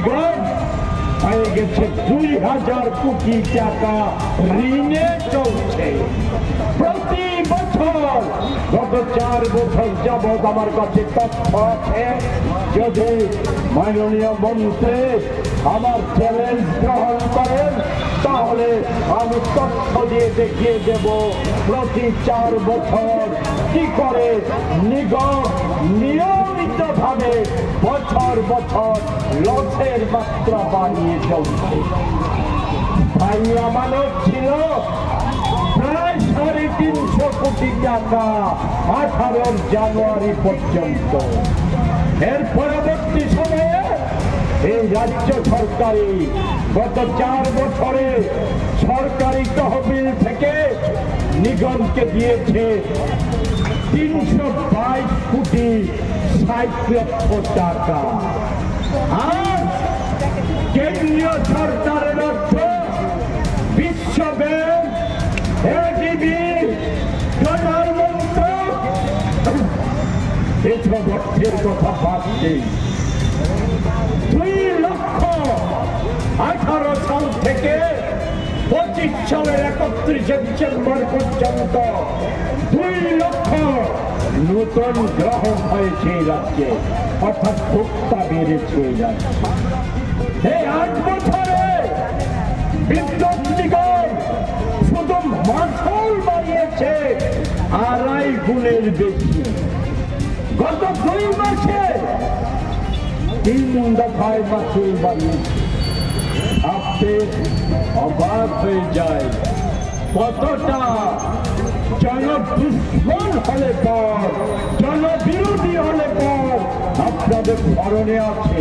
হয়ে গেছে 2000 কোটি টাকা ঋণে চলছে প্রতি বছর। গত 4 বছর যাবৎ আমার কাছে তথ্য আছে। যদি মাননীয় মন্ত্রী আমার চ্যালেঞ্জ গ্রহণ করেন তাহলে আমি তথ্য দিয়ে দেখিয়ে দেব প্রতি 4 বছর কি করে নিগম নিয়মিত ভাবে বছর বছর লসের মাত্রা বাড়িয়ে চলছে। তাই আমানত ছিল প্রায় 350 কোটি টাকা 18 জানুয়ারি পর্যন্ত। এর পরবর্তী সময়ে এই রাজ্য সরকারি গত 4 বছরে সরকারি তহবিল থেকে নিগমকে দিয়েছে 322 কোটি 60 লক্ষ টাকা। আর কেন্দ্রীয় সরকারের অর্থ বিশ্ব ব্যাংক, এডিবি, ডলার মন্ত্রক এসব অর্থের কথা ভাবছে। 2018 সাল থেকে 25 সালের 31 ডিসেম্বর পর্যন্ত 2 লক্ষ নতুন গ্রহণ হয়েছে এই রাজ্যে, অর্থাৎ ভোক্তা বেড়েছে এই রাজ্যে। এই 8 বছরে বিদ্যুৎ নিগম শুধু মাসুল বাড়িয়েছে 2.5 গুণের বেশি। গত 2 মাসে 3 দফায় মাসুল বাড়িয়েছে। ভাবতে অবাক হয়ে যায় কতটা জনদুশ্মন হলে পর, জনবিরোধী হলে পর আপনাদের স্মরণে আছে।